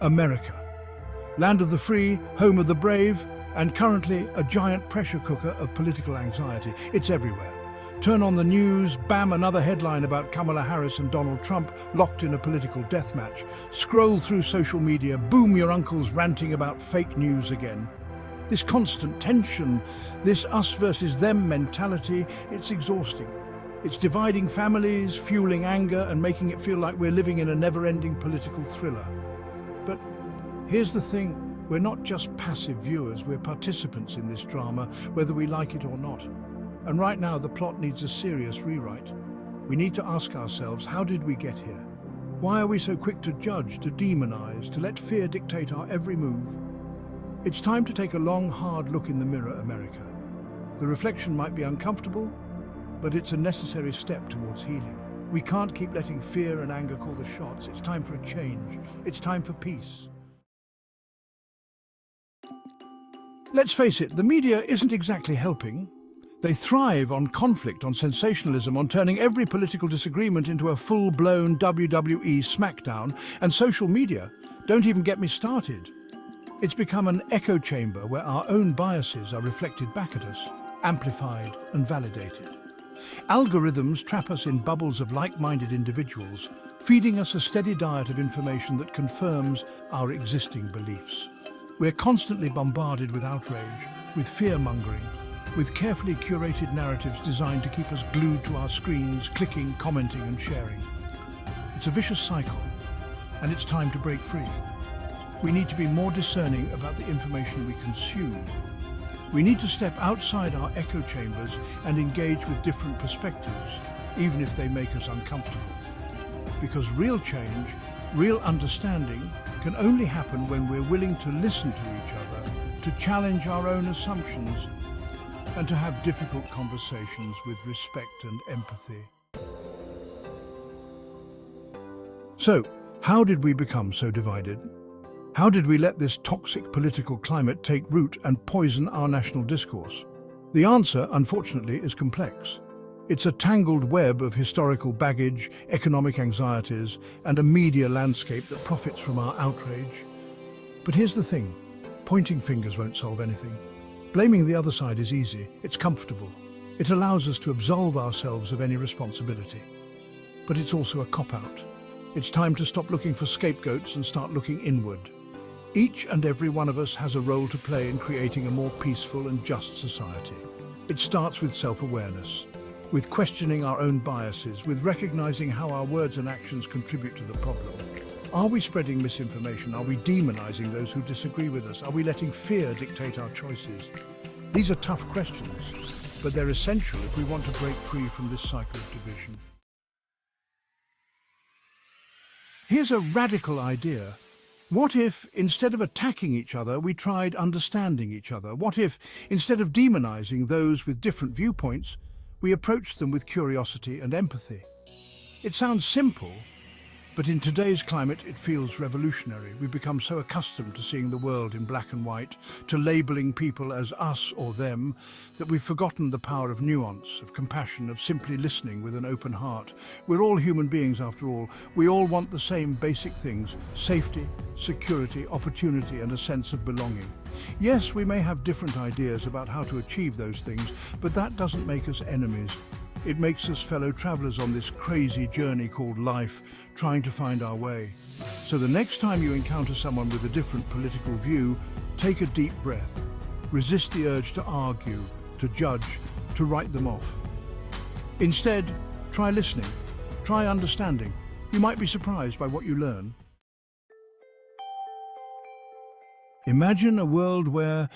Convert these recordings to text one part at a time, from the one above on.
America. Land of the free, home of the brave, and currently a giant pressure cooker of political anxiety. It's everywhere. Turn on the news, bam, another headline about Kamala Harris and Donald Trump locked in a political deathmatch. Scroll through social media, boom, your uncle's ranting about fake news again. This constant tension, this us versus them mentality, it's exhausting. It's dividing families, fueling anger, and making it feel like we're living in a never-ending political thriller. But here's the thing, we're not just passive viewers, we're participants in this drama, whether we like it or not. And right now, the plot needs a serious rewrite. We need to ask ourselves, how did we get here? Why are we so quick to judge, to demonize, to let fear dictate our every move? It's time to take a long, hard look in the mirror, America. The reflection might be uncomfortable, but it's a necessary step towards healing. We can't keep letting fear and anger call the shots. It's time for a change. It's time for peace. Let's face it, the media isn't exactly helping. They thrive on conflict, on sensationalism, on turning every political disagreement into a full-blown WWE smackdown. And social media, don't even get me started. It's become an echo chamber where our own biases are reflected back at us, amplified and validated. Algorithms trap us in bubbles of like-minded individuals, feeding us a steady diet of information that confirms our existing beliefs. We're constantly bombarded with outrage, with fear-mongering, with carefully curated narratives designed to keep us glued to our screens, clicking, commenting and sharing. It's a vicious cycle, and it's time to break free. We need to be more discerning about the information we consume. We need to step outside our echo chambers and engage with different perspectives, even if they make us uncomfortable. Because real change, real understanding, can only happen when we're willing to listen to each other, to challenge our own assumptions, and to have difficult conversations with respect and empathy. So, how did we become so divided? How did we let this toxic political climate take root and poison our national discourse? The answer, unfortunately, is complex. It's a tangled web of historical baggage, economic anxieties, and a media landscape that profits from our outrage. But here's the thing, pointing fingers won't solve anything. Blaming the other side is easy, it's comfortable. It allows us to absolve ourselves of any responsibility. But it's also a cop-out. It's time to stop looking for scapegoats and start looking inward. Each and every one of us has a role to play in creating a more peaceful and just society. It starts with self-awareness, with questioning our own biases, with recognizing how our words and actions contribute to the problem. Are we spreading misinformation? Are we demonizing those who disagree with us? Are we letting fear dictate our choices? These are tough questions, but they're essential if we want to break free from this cycle of division. Here's a radical idea. What if, instead of attacking each other, we tried understanding each other? What if, instead of demonizing those with different viewpoints, we approached them with curiosity and empathy? It sounds simple, but in today's climate it feels revolutionary. We've become so accustomed to seeing the world in black and white, to labeling people as us or them, that we've forgotten the power of nuance, of compassion, of simply listening with an open heart. We're all human beings after all. We all want the same basic things: safety, security, opportunity, and a sense of belonging. Yes, we may have different ideas about how to achieve those things, but that doesn't make us enemies. It makes us fellow travelers on this crazy journey called life, trying to find our way. So the next time you encounter someone with a different political view, take a deep breath. Resist the urge to argue, to judge, to write them off. Instead, try listening, try understanding. You might be surprised by what you learn. Imagine a world where,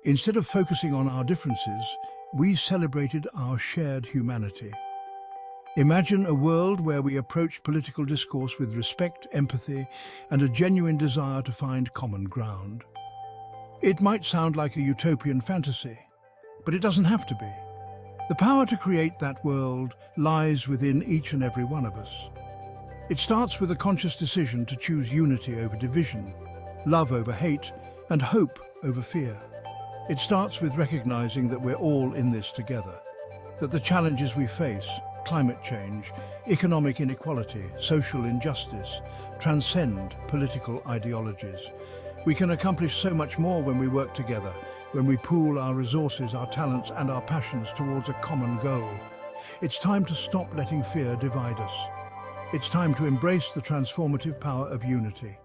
instead of focusing on our differences, we celebrated our shared humanity. Imagine a world where we approached political discourse with respect, empathy, and a genuine desire to find common ground. It might sound like a utopian fantasy, but it doesn't have to be. The power to create that world lies within each and every one of us. It starts with a conscious decision to choose unity over division, love over hate, and hope over fear. It starts with recognizing that we're all in this together, that the challenges we face, climate change, economic inequality, social injustice, transcend political ideologies. We can accomplish so much more when we work together, when we pool our resources, our talents and our passions towards a common goal. It's time to stop letting fear divide us. It's time to embrace the transformative power of unity.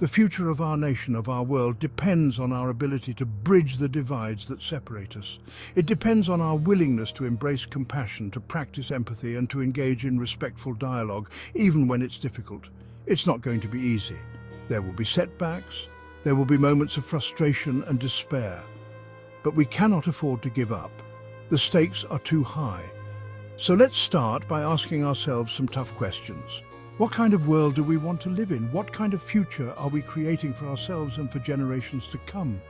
The future of our nation, of our world, depends on our ability to bridge the divides that separate us. It depends on our willingness to embrace compassion, to practice empathy, and to engage in respectful dialogue, even when it's difficult. It's not going to be easy. There will be setbacks, there will be moments of frustration and despair. But we cannot afford to give up. The stakes are too high. So let's start by asking ourselves some tough questions. What kind of world do we want to live in? What kind of future are we creating for ourselves and for generations to come?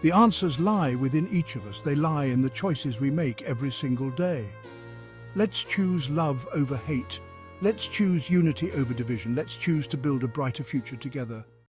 The answers lie within each of us. They lie in the choices we make every single day. Let's choose love over hate. Let's choose unity over division. Let's choose to build a brighter future together.